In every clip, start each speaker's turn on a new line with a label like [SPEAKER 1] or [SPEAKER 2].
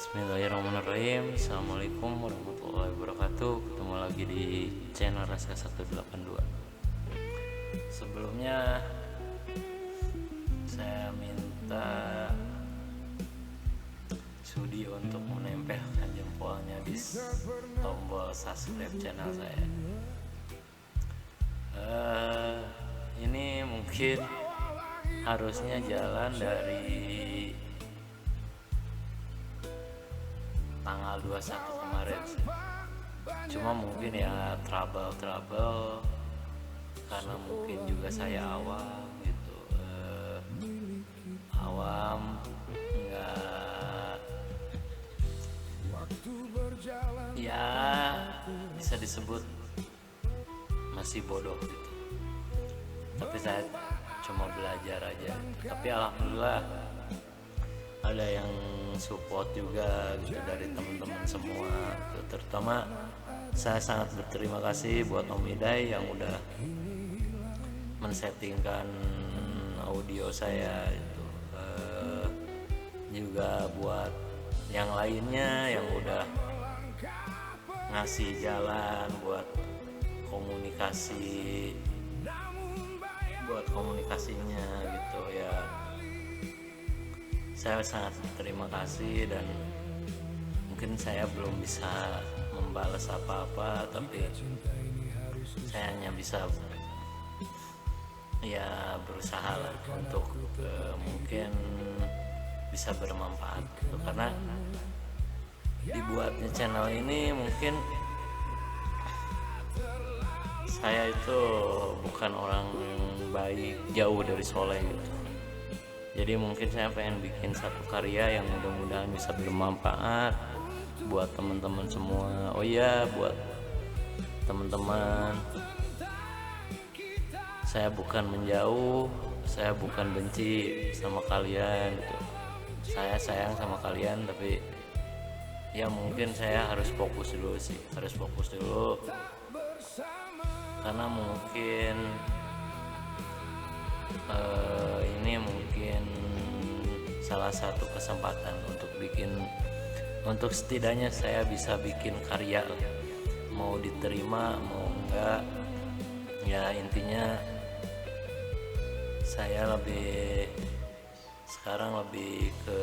[SPEAKER 1] Bismillahirrahmanirrahim. Assalamualaikum warahmatullahi wabarakatuh. Ketemu lagi di channel Rasa 182. Sebelumnya saya minta Sudi untuk menempelkan jempolnya di tombol subscribe channel saya. Ini mungkin harusnya jalan dari tanggal 21 kemarin sih. Cuma mungkin ya trouble karena mungkin juga saya awam gitu, awam nggak, ya bisa disebut masih bodoh gitu. Tapi saya cuma belajar aja. Tapi alhamdulillah ada yang support juga gitu dari teman-teman semua gitu. Terutama saya sangat berterima kasih buat Om Idai yang udah men-settingkan audio saya itu, juga buat yang lainnya yang udah ngasih jalan buat komunikasinya gitu ya. Saya sangat berterima kasih dan mungkin saya belum bisa membalas apa-apa, tapi saya hanya bisa ya berusaha lah untuk mungkin bisa bermanfaat gitu. Karena dibuatnya channel ini mungkin saya itu bukan orang baik, jauh dari soleh gitu. Jadi mungkin saya pengen bikin satu karya yang mudah-mudahan bisa bermanfaat buat teman-teman semua. Oh iya, buat teman-teman, saya bukan menjauh, saya bukan benci sama kalian gitu. Saya sayang sama kalian, tapi ya mungkin saya harus fokus dulu sih, karena mungkin ini mungkin salah satu kesempatan untuk setidaknya saya bisa bikin karya, mau diterima mau enggak ya, intinya saya sekarang lebih ke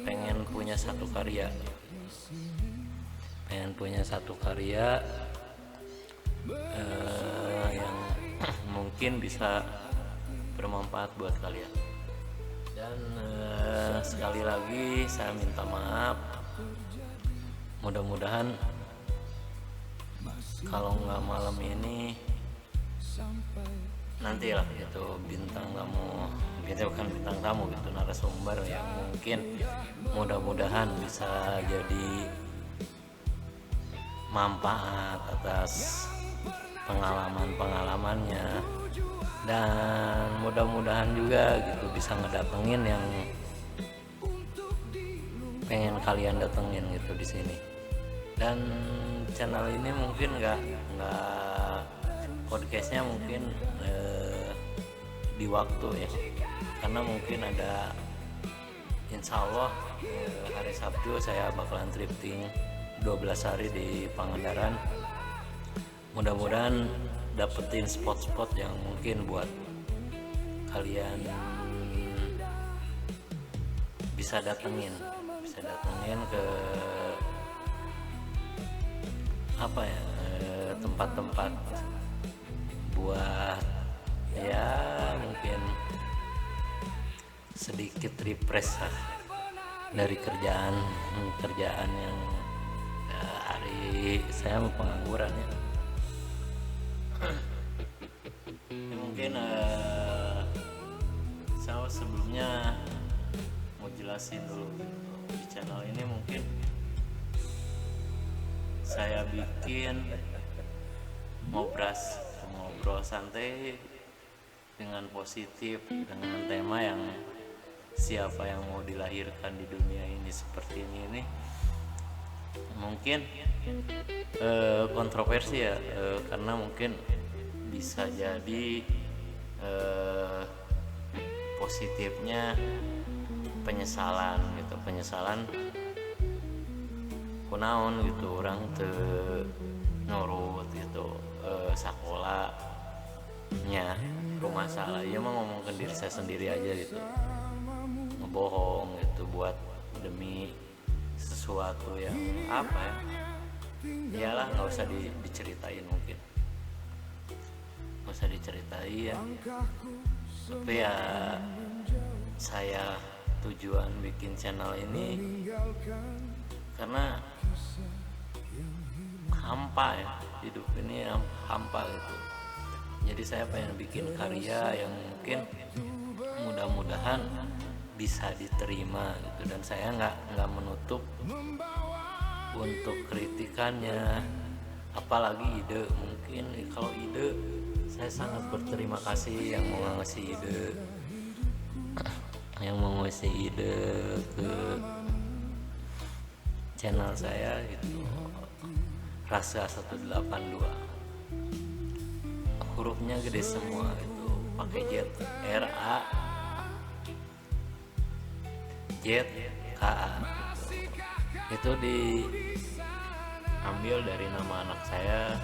[SPEAKER 1] pengen punya satu karya yang mungkin bisa bermanfaat buat kalian. Dan sekali lagi saya minta maaf, mudah-mudahan kalau nggak malam ini nantilah itu bintang tamu, gitu bukan bintang tamu gitu, narasumber yang mungkin mudah-mudahan bisa jadi manfaat atas pengalamannya, dan mudah-mudahan juga gitu bisa ngedatengin yang pengen kalian datengin gitu di sini. Dan channel ini mungkin nggak podcastnya mungkin di waktu ya, karena mungkin ada insya Allah hari Sabtu saya bakalan thrifting 12 hari di Pangandaran. Mudah-mudahan dapetin spot-spot yang mungkin buat kalian bisa datengin ke apa ya, tempat-tempat buat ya mungkin sedikit refresh lah dari kerjaan yang hari saya pengangguran ya. Ini mungkin saya sebelumnya mau jelasin dulu gitu. Di channel ini mungkin saya bikin ngobrol santai dengan positif, dengan tema yang siapa yang mau dilahirkan di dunia ini seperti ini mungkin kontroversi ya, karena mungkin bisa jadi positifnya penyesalan kunaon gitu orang nurut gitu sekolahnya rumah salah ya mah ngomongkan diri saya sendiri aja gitu, ngebohong gitu buat demi sesuatu yang apa ya, iyalah nggak usah diceritain, mungkin nggak usah diceritain ya. Tapi ya saya tujuan bikin channel ini karena hampa ya, hidup ini hampa gitu. Jadi saya pengen bikin karya yang mungkin mudah-mudahan bisa diterima gitu, dan saya nggak menutup untuk kritikannya, apalagi ide. Mungkin kalau ide saya sangat berterima kasih yang mau ngasih ide, ke channel saya gitu, Rasa 182, hurufnya gede semua itu, pakai ZRA gitu. Itu diambil dari nama anak saya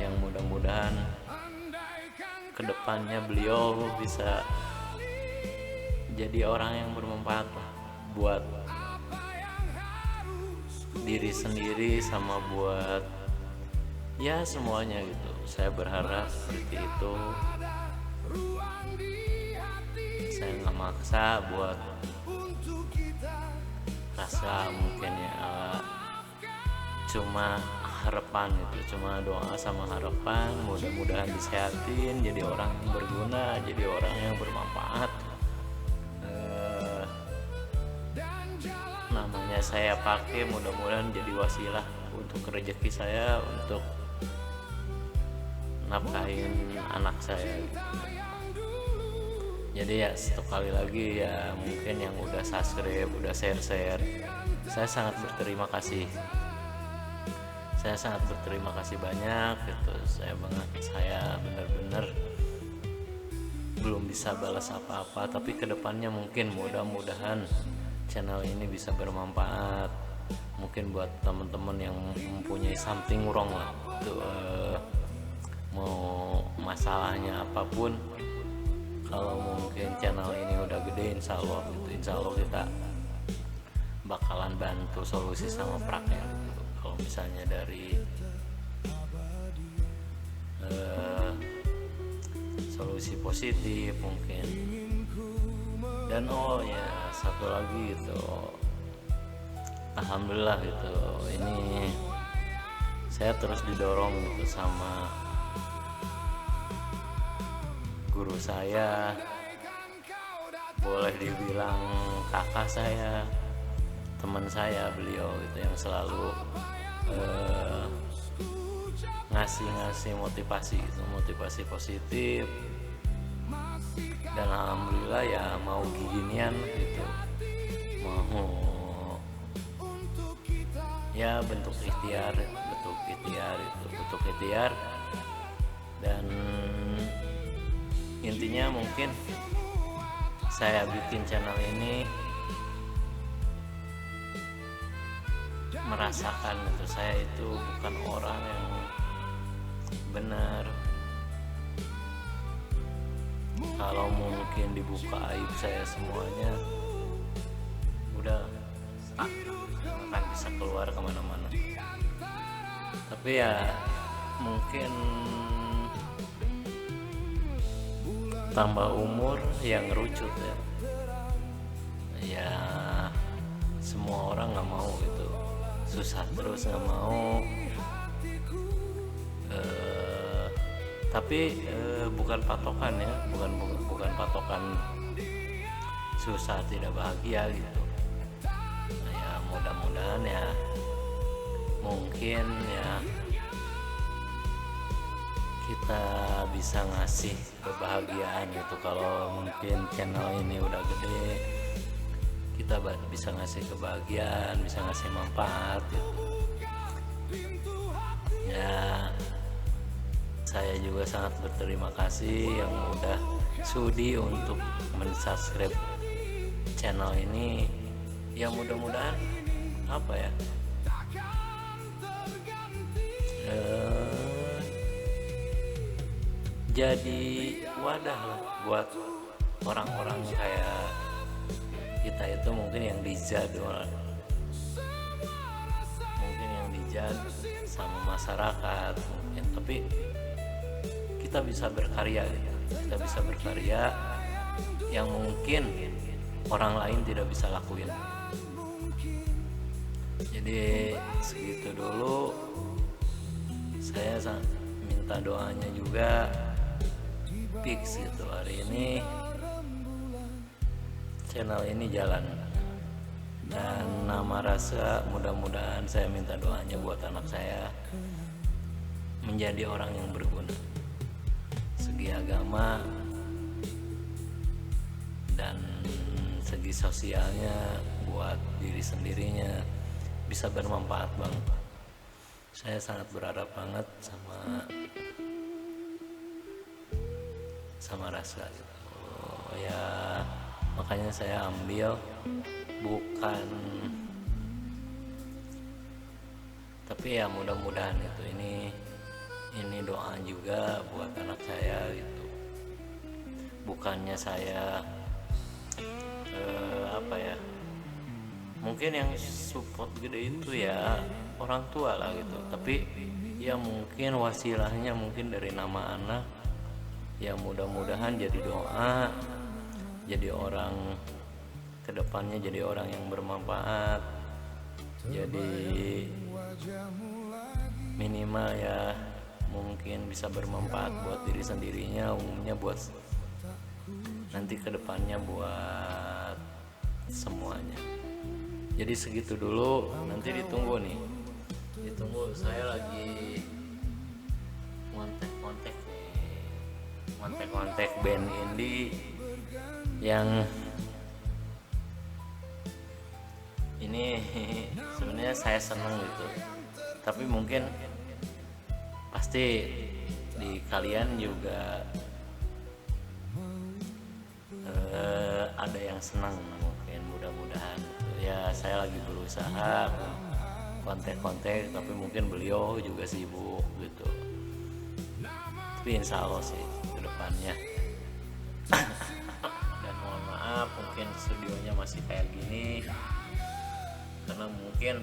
[SPEAKER 1] yang mudah-mudahan kedepannya beliau bisa jadi orang yang bermanfaat buat diri sendiri sama buat ya semuanya gitu. Saya berharap seperti itu. Saya nggak maksa buat rasa, mungkin ya cuma harapan itu, cuma doa sama harapan, mudah-mudahan disehatin, jadi orang yang berguna, jadi orang yang bermanfaat. Namanya saya pakai, mudah-mudahan jadi wasilah untuk rezeki saya, untuk nafkahin anak saya gitu. Jadi ya sekali lagi ya, mungkin yang udah subscribe, udah share, saya sangat berterima kasih. Saya sangat berterima kasih banyak gitu. Saya benar-benar belum bisa balas apa-apa, tapi kedepannya mungkin mudah-mudahan channel ini bisa bermanfaat. Mungkin buat teman-teman yang mempunyai something wrong lah gitu, mau masalahnya apapun, kalau mungkin channel ini udah gede, insya Allah kita bakalan bantu solusi sama praktek gitu. Kalau misalnya dari solusi positif mungkin. Dan oh ya satu lagi itu, alhamdulillah gitu, ini saya terus didorong gitu sama guru saya, boleh dibilang kakak saya, teman saya, beliau itu yang selalu ngasih motivasi gitu, motivasi positif. Dan alhamdulillah ya mau ginian gitu, mau ya bentuk ikhtiar dan intinya mungkin saya bikin channel ini merasakan itu, saya itu bukan orang yang benar. Kalau mungkin dibuka aib saya semuanya, udah akan bisa keluar kemana-mana. Tapi ya mungkin tambah umur yang ngerucut ya. Ya semua orang nggak mau gitu, susah terus nggak mau. Tapi bukan patokan ya, bukan patokan susah tidak bahagia gitu. Nah, ya mudah-mudahan ya mungkin ya kita bisa ngasih kebahagiaan gitu. Kalau mungkin channel ini udah gede, kita bisa ngasih kebahagiaan, bisa ngasih manfaat gitu. Ya saya juga sangat berterima kasih yang udah sudi untuk mensubscribe channel ini. Ya mudah-mudahan apa ya, jadi wadah lah buat orang-orang kayak kita itu, mungkin yang dijad sama masyarakat mungkin, tapi kita bisa berkarya gitu. Kita bisa berkarya yang mungkin orang lain tidak bisa lakuin. Jadi segitu dulu, saya minta doanya juga fix gitu, hari ini channel ini jalan. Dan nama Rasa, mudah-mudahan saya minta doanya buat anak saya menjadi orang yang berguna segi agama dan segi sosialnya, buat diri sendirinya bisa bermanfaat banget. Saya sangat berharap banget sama Rasa gitu. Ya makanya saya ambil, bukan, tapi ya mudah-mudahan itu ini doa juga buat anak saya gitu. Bukannya saya mungkin yang support gede itu ya orang tua lah gitu, tapi ya mungkin wasilahnya mungkin dari nama anak. Ya mudah-mudahan jadi doa, jadi orang kedepannya, jadi orang yang bermanfaat, jadi minimal ya mungkin bisa bermanfaat buat diri sendirinya, umumnya buat nanti kedepannya buat semuanya. Jadi segitu dulu, nanti ditunggu saya lagi kontak band indie yang ini sebenarnya saya seneng gitu, tapi mungkin pasti di kalian juga ada yang senang, mungkin mudah-mudahan ya. Saya lagi berusaha kontak, tapi mungkin beliau juga sibuk gitu, tapi insya Allah sih ke depannya. Dan mohon maaf mungkin studionya masih kayak gini karena mungkin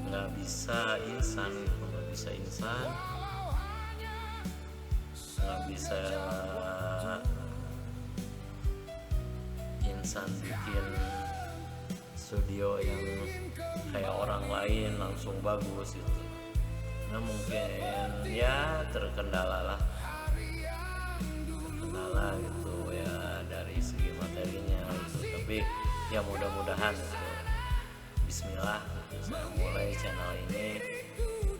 [SPEAKER 1] nggak bisa instan, nggak bisa instan bikin studio yang kayak orang lain langsung bagus gitu. Nah mungkin ya terkendala gitu ya dari segi materinya gitu. Tapi ya mudah-mudahan gitu. Bismillah saya mulai channel ini,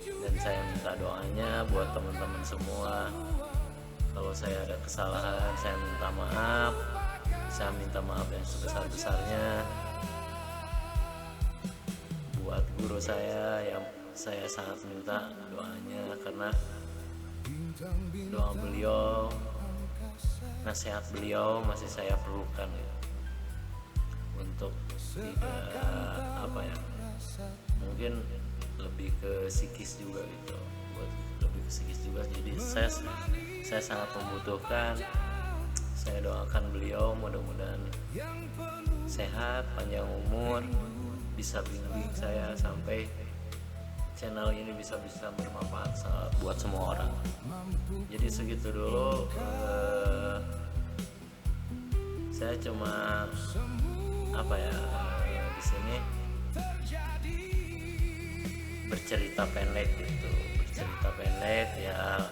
[SPEAKER 1] dan saya minta doanya buat teman-teman semua. Kalau saya ada kesalahan saya minta maaf, yang sebesar-besarnya. Buat guru saya yang saya sangat minta doanya, karena doa beliau, nasihat beliau masih saya perlukan ya, untuk tidak mungkin lebih ke psikis juga gitu, jadi saya sangat membutuhkan. Saya doakan beliau mudah-mudahan sehat, panjang umur, bisa bimbing saya sampai channel ini bisa bermanfaat buat semua orang. Jadi segitu dulu, saya cuma di sini bercerita pendek ya,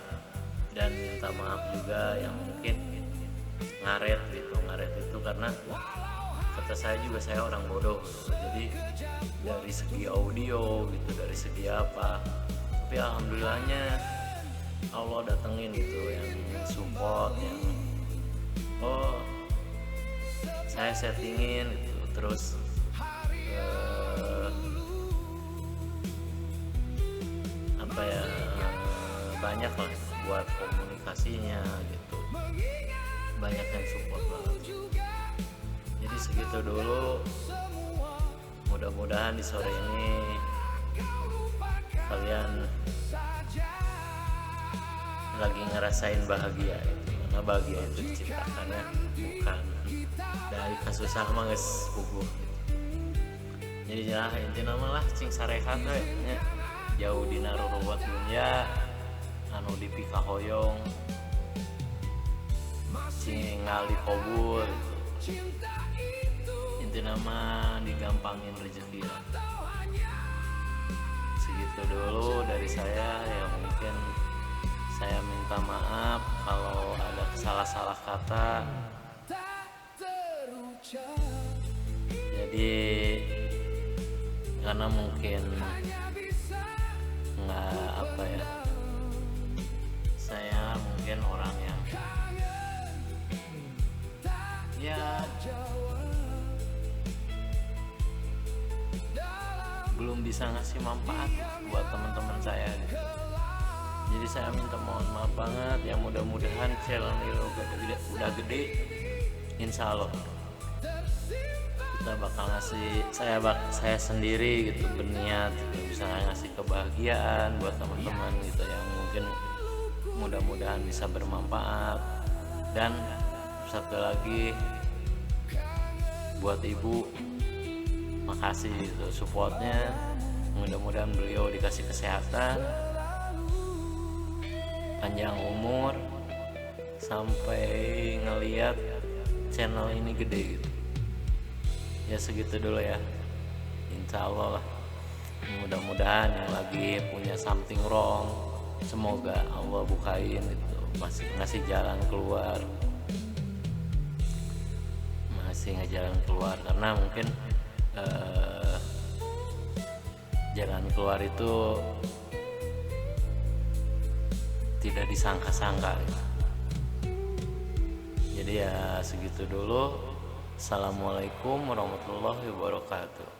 [SPEAKER 1] dan minta maaf juga yang mungkin ngaret itu karena kata saya juga saya orang bodoh gitu. Jadi dari segi audio gitu, dari segi apa, tapi alhamdulillahnya Allah datengin gitu yang support, yang saya settingin gitu, terus banyak lah buat komunikasinya gitu, banyak yang support banget. Jadi segitu dulu, mudah-mudahan di sore ini kalian lagi ngerasain bahagia itu, karena bahagia itu diciptakannya bukan dari kasusah mah geus puguh. Jadi lah intina mah lah cing sarehat we nya, jauh dina ruruwat dunya anu dipikahoyong cing ngali kobul intina mah digampangin rezeki lah. Segitu dulu dari saya ya, mungkin saya minta maaf kalau ada salah-salah kata. Jadi karena mungkin nggak apa ya, saya mungkin orang yang ya belum bisa ngasih manfaat buat teman-teman saya. Jadi saya minta mohon maaf banget ya, mudah-mudahan channel ini udah gede, insya Allah kita bakal ngasih, saya sendiri gitu berniat bisa ngasih kebahagiaan buat teman-teman gitu yang mungkin mudah-mudahan bisa bermanfaat. Dan satu lagi buat ibu, makasih gitu supportnya, mudah-mudahan beliau dikasih kesehatan, panjang umur, sampai ngeliat channel ini gede gitu. Ya segitu dulu ya, insya Allah lah. Mudah-mudahan yang lagi punya something wrong, semoga Allah bukain gitu, masih ngasih jalan keluar, karena mungkin jalan keluar itu tidak disangka-sangka gitu. Jadi ya segitu dulu. Assalamualaikum warahmatullahi wabarakatuh.